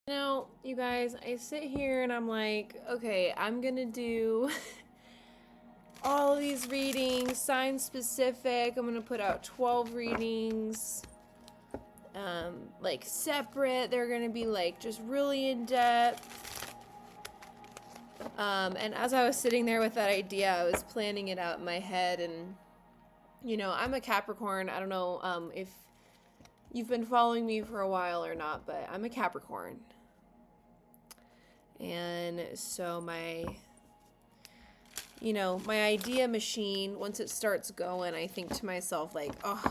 Now, you guys, I sit here and I'm like, okay, I'm gonna do all these readings, sign specific. I'm gonna put out 12 readings, like separate. They're gonna be like just really in depth. And as I was sitting there with that idea, I was planning it out in my head. And, I'm a Capricorn. I don't know if you've been following me for a while or not, but I'm a Capricorn. And so my idea machine, once it starts going, I think to myself, like, oh,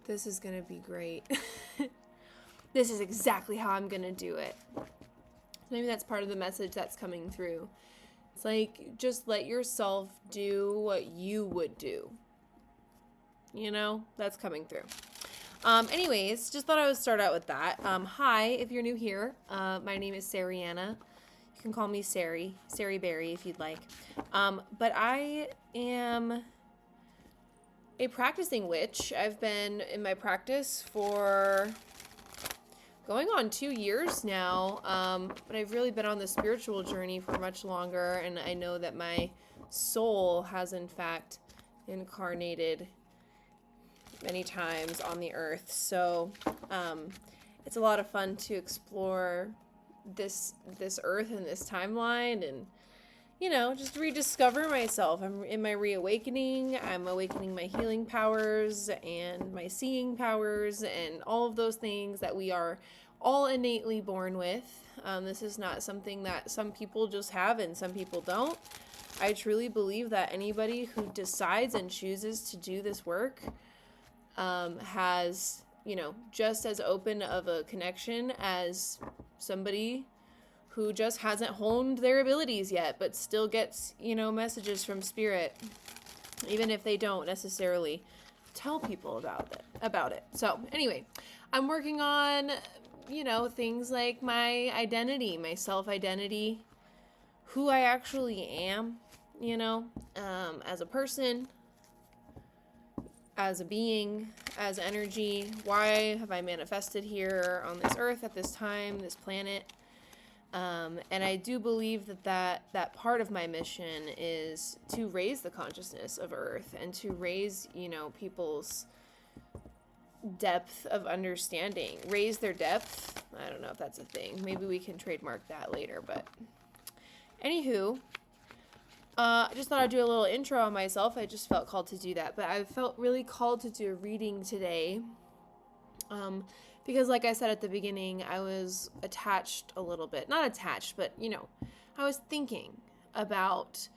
this is going to be great. This is exactly how I'm going to do it. Maybe that's part of the message that's coming through. It's like, just let yourself do what you would do. That's coming through. Anyways, just thought I would start out with that. Hi, if you're new here, my name is Sariana. You can call me Sari Berry if you'd like. But I am a practicing witch. I've been in my practice for going on 2 years now. But I've really been on the spiritual journey for much longer, and I know that my soul has in fact incarnated many times on the earth. So it's a lot of fun to explore this earth and this timeline, and just rediscover myself. I'm in my reawakening. I'm awakening my healing powers and my seeing powers and all of those things that we are all innately born with. This is not something that some people just have and some people don't. I truly believe that anybody who decides and chooses to do this work has, just as open of a connection as somebody who just hasn't honed their abilities yet, but still gets, messages from spirit, even if they don't necessarily tell people about it. So anyway, I'm working on, things like my identity, my self-identity, who I actually am, as a person, as a being, as energy. Why have I manifested here on this earth at this time, this planet? And I do believe that part of my mission is to raise the consciousness of earth and to raise, people's depth of understanding, raise their depth. I don't know if that's a thing. Maybe we can trademark that later, but anywho, I just thought I'd do a little intro on myself. I just felt called to do that. But I felt really called to do a reading today. Because like I said at the beginning, I was attached a little bit. Not attached, but, I was thinking about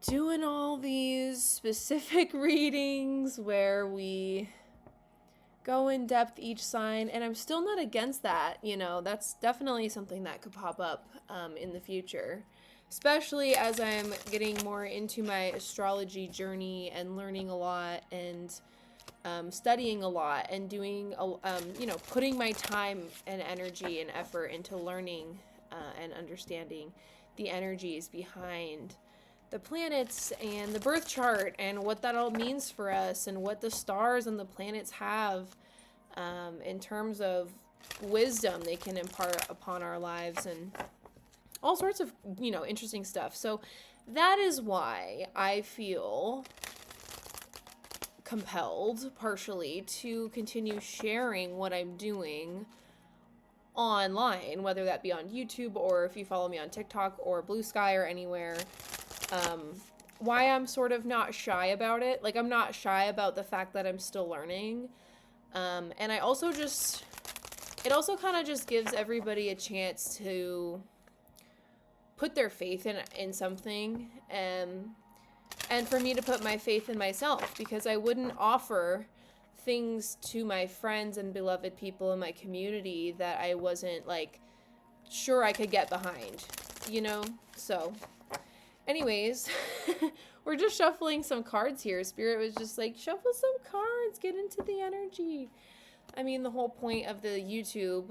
doing all these specific readings where we go in depth each sign. And I'm still not against that. That's definitely something that could pop up in the future. Especially as I'm getting more into my astrology journey and learning a lot and studying a lot and doing, putting my time and energy and effort into learning and understanding the energies behind the planets and the birth chart and what that all means for us and what the stars and the planets have in terms of wisdom they can impart upon our lives and all sorts of, interesting stuff. So that is why I feel compelled, partially, to continue sharing what I'm doing online, whether that be on YouTube or if you follow me on TikTok or Blue Sky or anywhere. Why I'm sort of not shy about it. Like, I'm not shy about the fact that I'm still learning. And I also it also kind of just gives everybody a chance to put their faith in something, and for me to put my faith in myself, because I wouldn't offer things to my friends and beloved people in my community that I wasn't sure I could get behind, So anyways, we're just shuffling some cards here. Spirit was just like, shuffle some cards, get into the energy. I mean, the whole point of the YouTube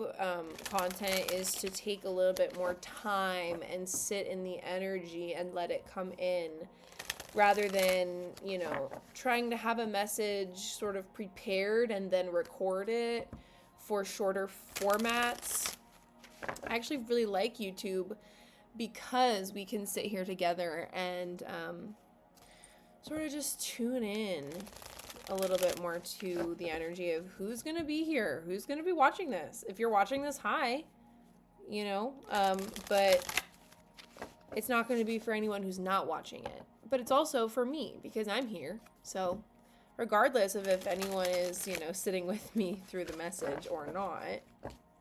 content is to take a little bit more time and sit in the energy and let it come in, rather than, trying to have a message sort of prepared and then record it for shorter formats. I actually really like YouTube because we can sit here together and sort of just tune in a little bit more to the energy of who's going to be here, who's going to be watching this. If you're watching this, hi, you know, but it's not going to be for anyone who's not watching it. But it's also for me because I'm here. So regardless of if anyone is, you know, sitting with me through the message or not,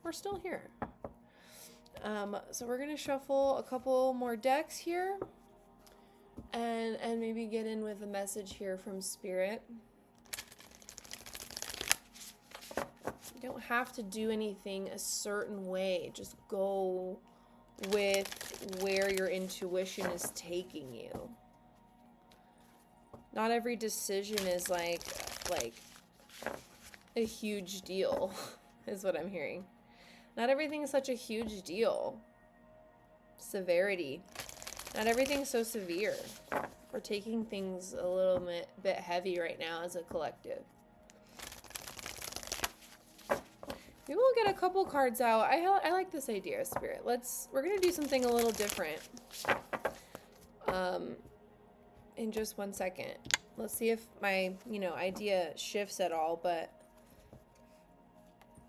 we're still here. So we're going to shuffle a couple more decks here and maybe get in with a message here from Spirit. You don't have to do anything a certain way. Just go with where your intuition is taking you. Not every decision is like a huge deal, is what I'm hearing. Not everything is such a huge deal. Severity. Not everything's so severe. We're taking things a little bit heavy right now as a collective. Maybe we'll get a couple cards out. I like this idea, Spirit. We're gonna do something a little different. In just 1 second. Let's see if my, idea shifts at all, but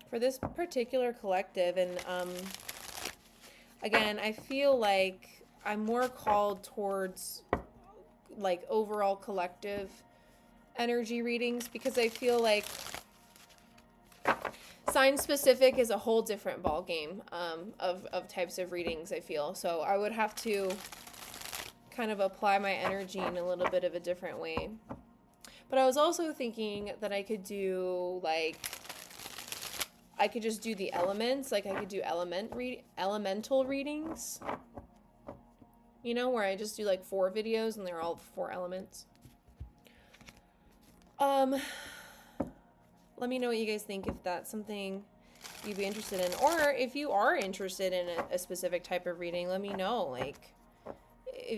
for this particular collective, and again, I feel like I'm more called towards like overall collective energy readings because I feel like sign specific is a whole different ball game of types of readings, I feel. So I would have to kind of apply my energy in a little bit of a different way. But I was also thinking that I could do I could just do the elements, like I could do elemental readings. You know, where I just do like 4 videos and they're all 4 elements. Let me know what you guys think if that's something you'd be interested in. Or if you are interested in a specific type of reading, let me know, like,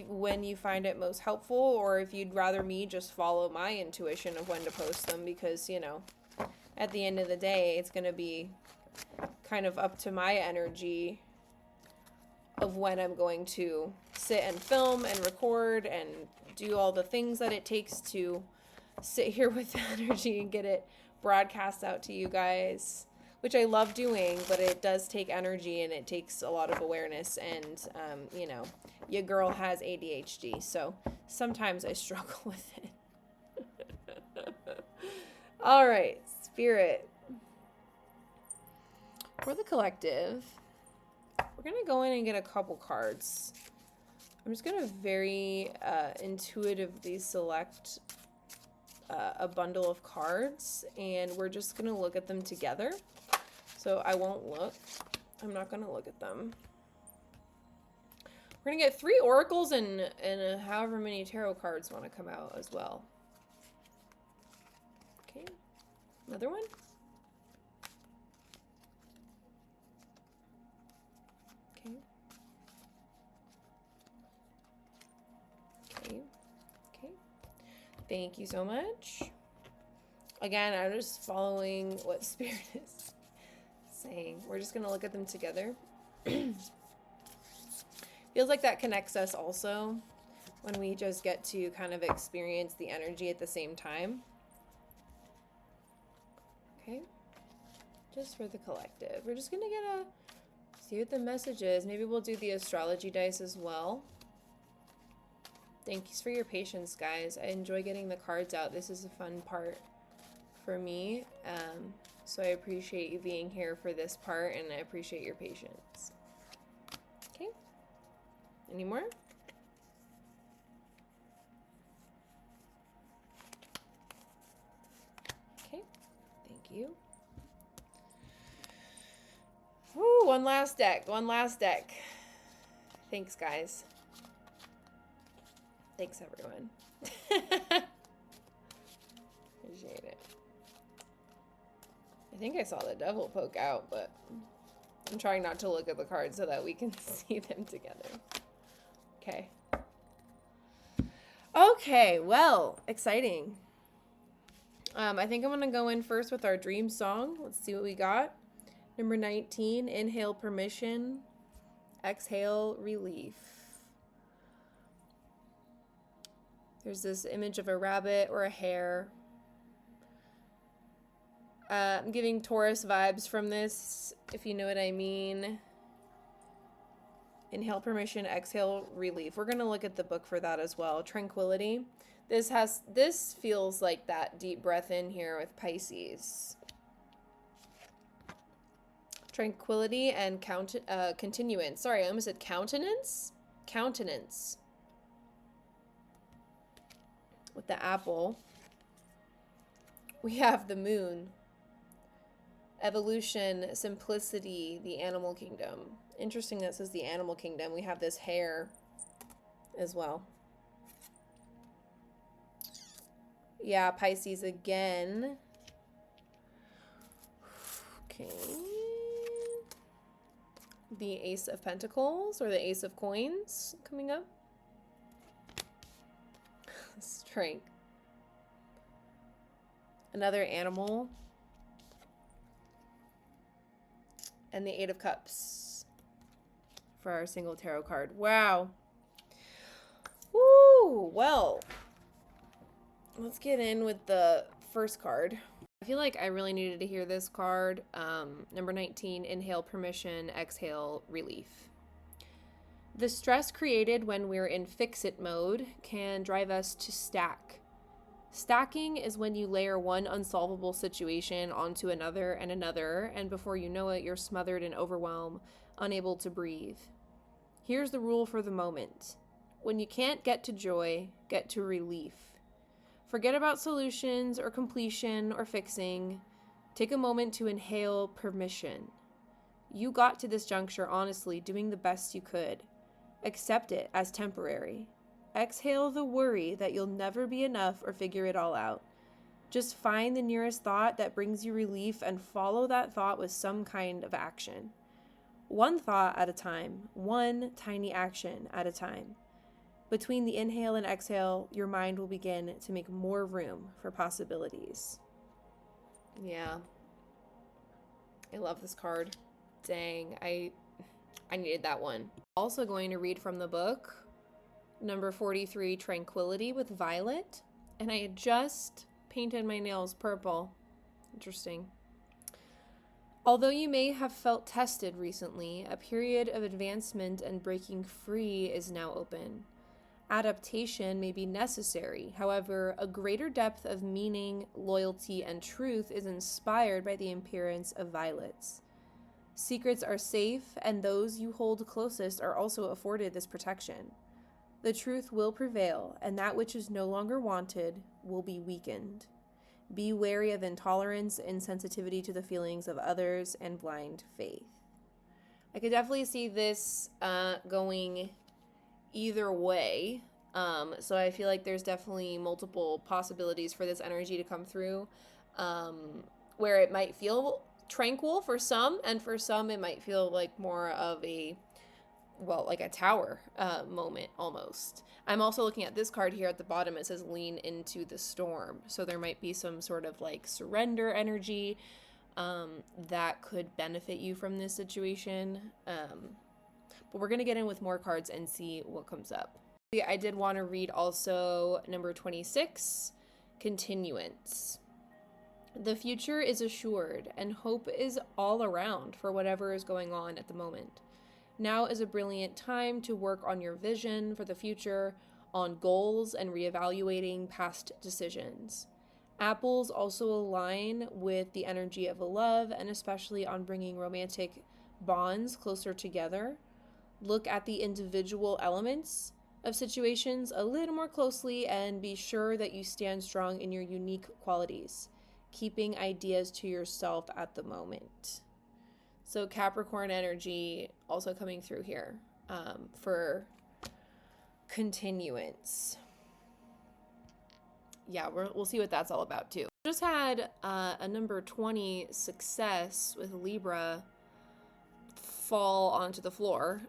when you find it most helpful, or if you'd rather me just follow my intuition of when to post them, because, at the end of the day, it's going to be kind of up to my energy of when I'm going to sit and film and record and do all the things that it takes to sit here with the energy and get it broadcast out to you guys, which I love doing, but it does take energy and it takes a lot of awareness, and your girl has ADHD, so sometimes I struggle with it. All right, Spirit. For the collective, we're going to go in and get a couple cards. I'm just going to very intuitively select a bundle of cards, and we're just going to look at them together. So I won't look. I'm not going to look at them. We're going to get 3 oracles and however many tarot cards want to come out as well. Okay. Another one. Okay. Okay. Okay. Thank you so much. Again, I'm just following what Spirit is saying. We're just going to look at them together. Feels like that connects us also when we just get to kind of experience the energy at the same time. Okay. Just for the collective. We're just going to see what the message is. Maybe we'll do the astrology dice as well. Thanks for your patience, guys. I enjoy getting the cards out. This is a fun part for me. So I appreciate you being here for this part, and I appreciate your patience. Okay. Any more? Okay. Thank you. Woo, one last deck. One last deck. Thanks, guys. Thanks, everyone. Appreciate it. I think I saw the devil poke out, but I'm trying not to look at the cards so that we can see them together. Okay. Okay, well, exciting. I think I'm going to go in first with our dream song. Let's see what we got. Number 19, Inhale Permission. exhale, relief. There's this image of a rabbit or a hare. I'm giving Taurus vibes from this, if you know what I mean. Inhale, permission, exhale, relief. We're going to look at the book for that as well. Tranquility. This feels like that deep breath in here with Pisces. Tranquility and continuance. Sorry, I almost said countenance. Countenance. With the apple, we have the moon. Evolution, simplicity, the animal kingdom. Interesting that says the animal kingdom. We have this hare as well. Yeah, Pisces again. Okay. The Ace of Pentacles or the Ace of Coins coming up. Strength. Another animal. And the Eight of Cups for our single tarot card. Wow. Woo! Well, let's get in with the first card. I feel like I really needed to hear this card. Number 19, inhale, permission, exhale, relief. The stress created when we're in fix-it mode can drive us to stack. Stacking is when you layer one unsolvable situation onto another, and before you know it, you're smothered in overwhelm, unable to breathe. Here's the rule for the moment. When you can't get to joy, get to relief. Forget about solutions or completion or fixing. Take a moment to inhale permission. You got to this juncture honestly, doing the best you could. Accept it as temporary. Exhale the worry that you'll never be enough or figure it all out. Just find the nearest thought that brings you relief and follow that thought with some kind of action. One thought at a time, one tiny action at a time. Between the inhale and exhale, your mind will begin to make more room for possibilities. Yeah. I love this card. Dang, I needed that one. Also going to read from the book, number 43, Tranquility with Violet. And I had just painted my nails purple. Interesting. Although you may have felt tested recently, a period of advancement and breaking free is now open. Adaptation may be necessary. However, a greater depth of meaning, loyalty, and truth is inspired by the appearance of violets. Secrets are safe, and those you hold closest are also afforded this protection. The truth will prevail, and that which is no longer wanted will be weakened. Be wary of intolerance, insensitivity to the feelings of others, and blind faith. I could definitely see this going either way. So I feel like there's definitely multiple possibilities for this energy to come through, where it might feel tranquil for some, and for some it might feel like more of a, well, like a tower moment almost. I'm also looking at this card here at the bottom. It says lean into the storm. So there might be some sort of like surrender energy that could benefit you from this situation. But we're going to get in with more cards and see what comes up. I did want to read also number 26, Continuance. The future is assured, and hope is all around for whatever is going on at the moment. Now is a brilliant time to work on your vision for the future, on goals, and reevaluating past decisions. Apples also align with the energy of love, and especially on bringing romantic bonds closer together. Look at the individual elements of situations a little more closely and be sure that you stand strong in your unique qualities, keeping ideas to yourself at the moment. So Capricorn energy also coming through here for continuance. Yeah, we'll see what that's all about too. Just had a number 20 success with Libra fall onto the floor.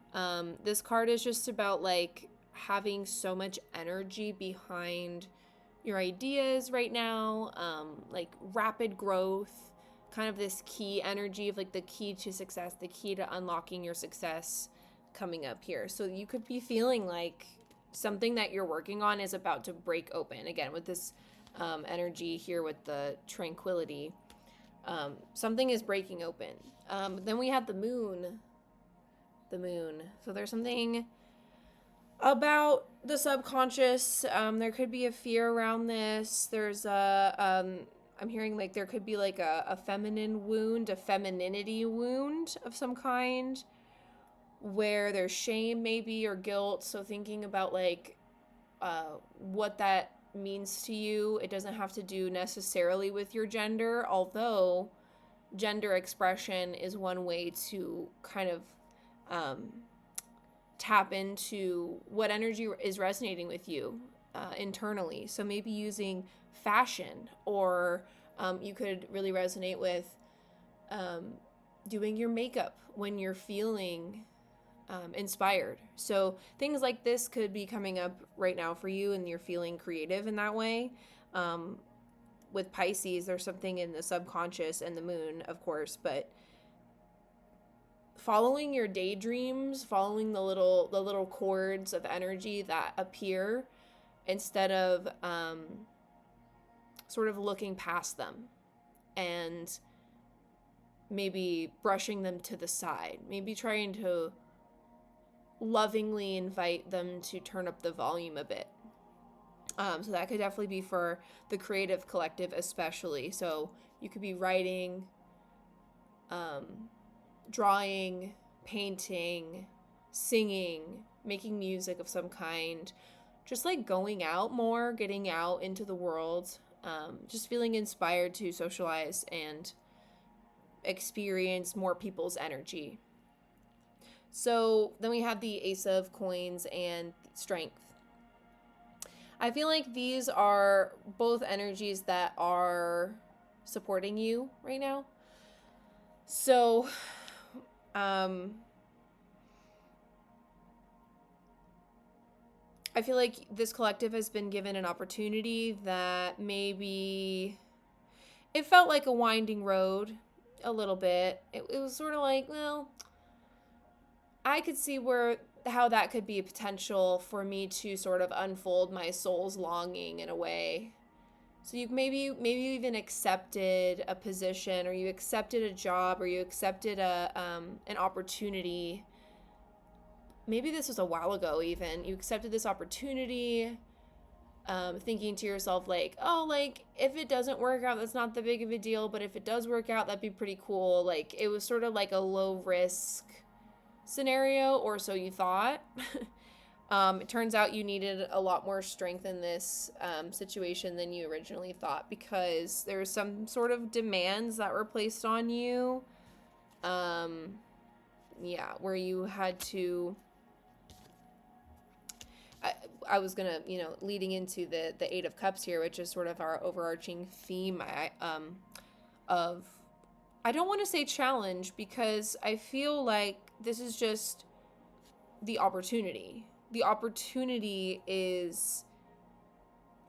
This card is just about like having so much energy behind your ideas right now, like rapid growth, kind of this key energy of like the key to success, the key to unlocking your success coming up here. So you could be feeling like something that you're working on is about to break open. Again, with this energy here with the tranquility, something is breaking open. Then we have the moon. The moon. So there's something about the subconscious. There could be a fear around this. There's I'm hearing like there could be like a feminine wound, a femininity wound of some kind, where there's shame maybe or guilt. So thinking about like what that means to you. It doesn't have to do necessarily with your gender, although gender expression is one way to kind of tap into what energy is resonating with you internally. So maybe using fashion, or you could really resonate with doing your makeup when you're feeling inspired. So things like this could be coming up right now for you, and you're feeling creative in that way. With Pisces, there's something in the subconscious and the moon, of course, but following your daydreams, following the little chords of energy that appear, instead of sort of looking past them and maybe brushing them to the side, maybe trying to lovingly invite them to turn up the volume a bit. So that could definitely be for the creative collective especially. So you could be writing, drawing, painting, singing, making music of some kind, just like going out more, getting out into the world, just feeling inspired to socialize and experience more people's energy. So then we have the Ace of Coins and Strength. I feel like these are both energies that are supporting you right now. So, I feel like this collective has been given an opportunity that maybe it felt like a winding road a little bit. It was sort of like, well, I could see how that could be a potential for me to sort of unfold my soul's longing in a way. So you maybe you even accepted a position, or you accepted a job, or you accepted an opportunity. Maybe this was a while ago even. You accepted this opportunity, thinking to yourself like, oh, like if it doesn't work out, that's not that big of a deal, but if it does work out, that'd be pretty cool. Like it was sort of like a low risk scenario, or so you thought. It turns out you needed a lot more strength in this situation than you originally thought, because there was some sort of demands that were placed on you. Where you had to. I was gonna, leading into the Eight of Cups here, which is sort of our overarching theme. Of, I don't want to say challenge, because I feel like this is just the opportunity. The opportunity is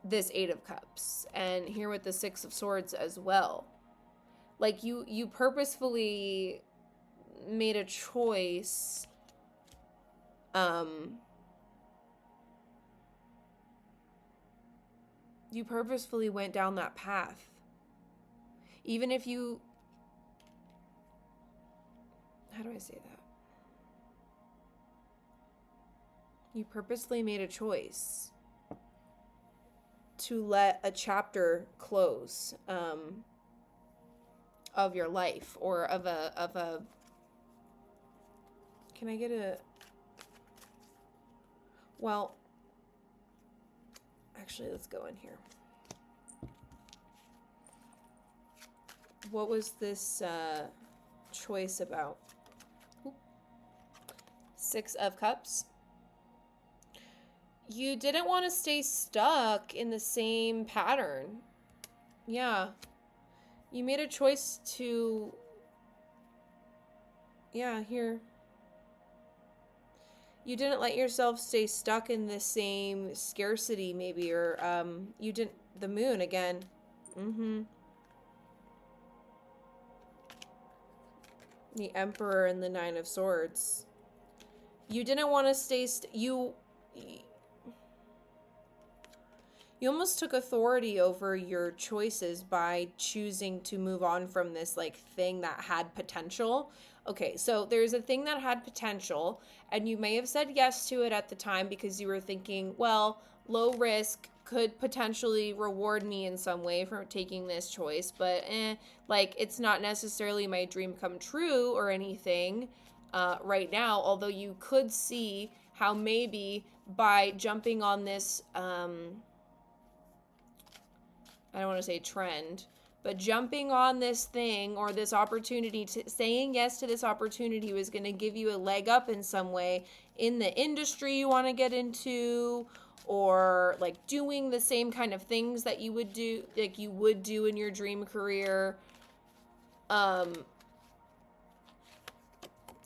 this Eight of Cups, and here with the Six of Swords as well. Like you purposefully made a choice. You purposefully went down that path. Even if you, how do I say that? You purposely made a choice to let a chapter close of your life, or of a. Can I get a? Well, actually, let's go in here. What was this choice about? Six of Cups. You didn't want to stay stuck in the same pattern. Yeah. You made a choice to... Yeah, here. You didn't let yourself stay stuck in the same scarcity, maybe, or you didn't... The moon, again. The Emperor and the Nine of Swords. You didn't want to stay, you almost took authority over your choices by choosing to move on from this like thing that had potential. Okay, so there's a thing that had potential, and you may have said yes to it at the time because you were thinking, well, low risk could potentially reward me in some way for taking this choice, but like it's not necessarily my dream come true or anything right now, although you could see how maybe by jumping on this I don't want to say trend, but jumping on this thing or this opportunity, saying yes to this opportunity was going to give you a leg up in some way in the industry you want to get into, or like doing the same kind of things that you would do, like you would do in your dream career.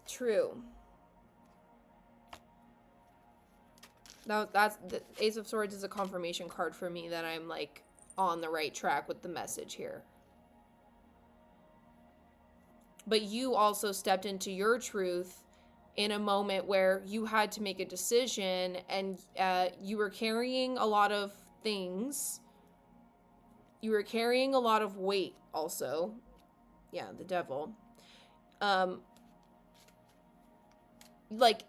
True. Now that's the Ace of Swords is a confirmation card for me that I'm like on the right track with the message here. But you also stepped into your truth in a moment where you had to make a decision, and you were carrying a lot of things. You were carrying a lot of weight also. Yeah, the devil. Like,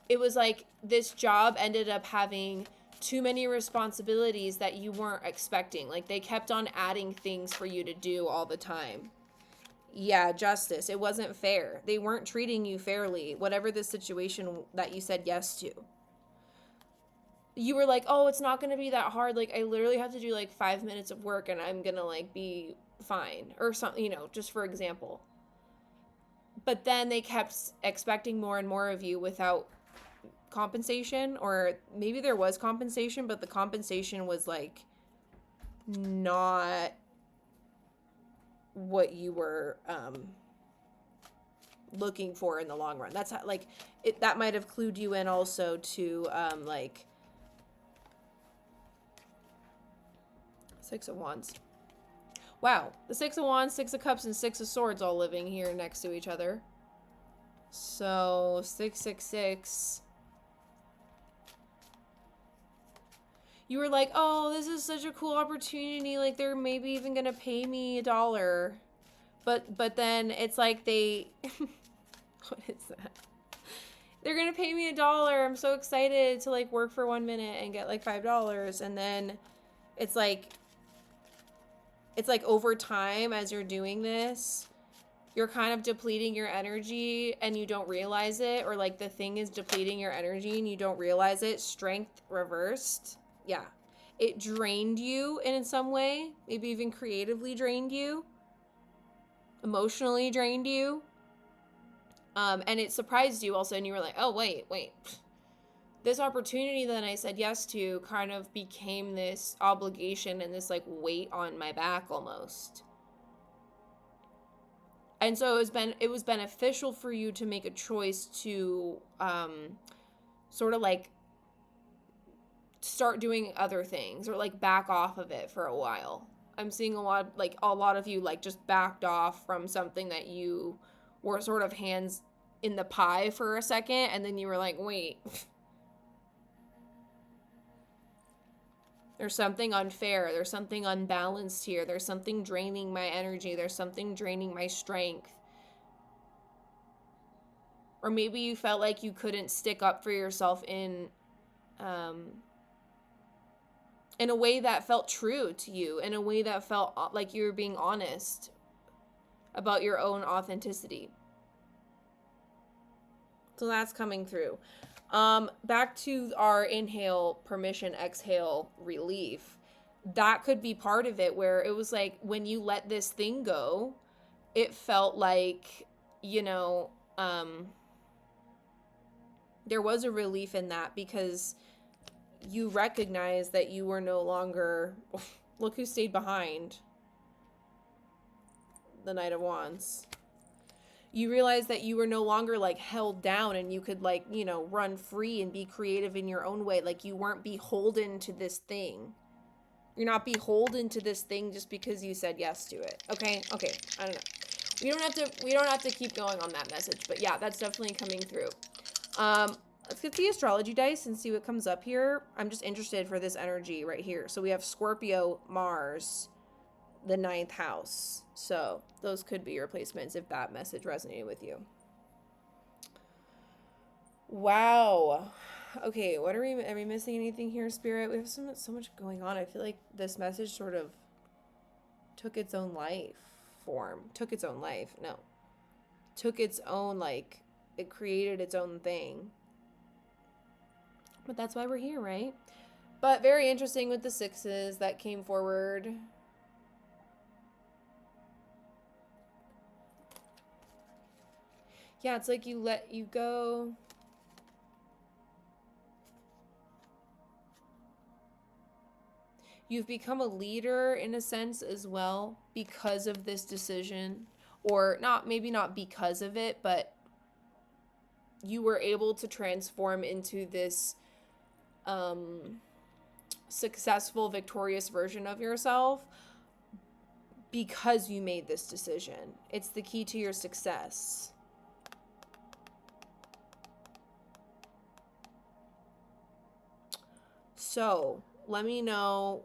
it was like this job ended up having too many responsibilities that you weren't expecting. Like, they kept on adding things for you to do all the time. Yeah, justice. It wasn't fair. They weren't treating you fairly, whatever the situation that you said yes to. You were like, oh, it's not going to be that hard. Like, I literally have to do like 5 minutes of work and I'm going to like be fine or something, you know, just for example. But then they kept expecting more and more of you without compensation, or maybe there was compensation, but the compensation was like not what you were looking for in the long run. That's how, like, it, that might have clued you in also to like Six of Wands. Wow, the Six of Wands, Six of Cups, and Six of Swords all living here next to each other. So 666. You were like, oh, this is such a cool opportunity. Like, they're maybe even gonna pay me $1. But then it's like they what is that? They're gonna pay me $1. I'm so excited to like work for 1 minute and get like $5. And then it's like over time as you're doing this, you're kind of depleting your energy and you don't realize it, or like the thing is depleting your energy and you don't realize it. Strength reversed. Yeah. It drained you in some way, maybe even creatively drained you, emotionally drained you. And it surprised you also, and you were like, oh, wait. This opportunity that I said yes to kind of became this obligation and this like weight on my back almost. And so it was beneficial for you to make a choice to sort of like start doing other things or like back off of it for a while. I'm seeing a lot of you like just backed off from something that you were sort of hands in the pie for a second, and then you were like, wait, there's something unfair, there's something unbalanced here, there's something draining my energy, there's something draining my strength. Or maybe you felt like you couldn't stick up for yourself in a way that felt true to you, in a way that felt like you were being honest about your own authenticity. So that's coming through. Back to our inhale, permission, exhale, relief. That could be part of it, where it was like when you let this thing go, it felt like, you know, there was a relief in that because you recognize that you were no longer, look who stayed behind, the Knight of Wands. You realize that you were no longer like held down and you could like, you know, run free and be creative in your own way. Like you weren't beholden to this thing. You're not beholden to this thing just because you said yes to it. Okay. I don't know. We don't have to keep going on that message, but yeah, that's definitely coming through. let's get the astrology dice and see what comes up here. I'm just interested for this energy right here. So we have Scorpio, Mars, the 9th house. So those could be your placements if that message resonated with you. Wow. Okay, what are we missing anything here, Spirit? We have so much going on. I feel like this message sort of took its own life form. Took its own, like, it created its own thing. But that's why we're here, right? But very interesting with the 6s that came forward. Yeah, it's like you go. You've become a leader in a sense as well because of this decision, or maybe not because of it, but you were able to transform into this successful, victorious version of yourself because you made this decision. It's the key to your success. So let me know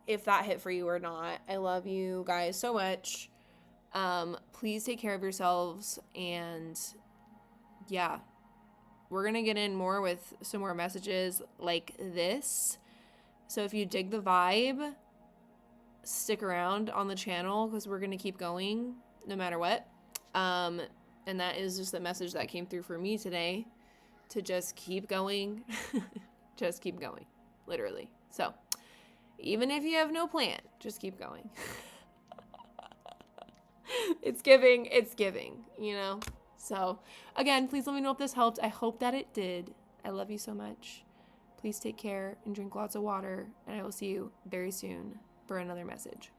if that hit for you or not. I love you guys so much. Please take care of yourselves, and yeah, we're gonna get in more with some more messages like this. So if you dig the vibe, stick around on the channel because we're gonna keep going no matter what. And that is just the message that came through for me today, to just keep going. Just keep going, literally. So even if you have no plan, just keep going. It's giving, you know? So again, please let me know if this helped. I hope that it did. I love you so much. Please take care and drink lots of water, and I will see you very soon for another message.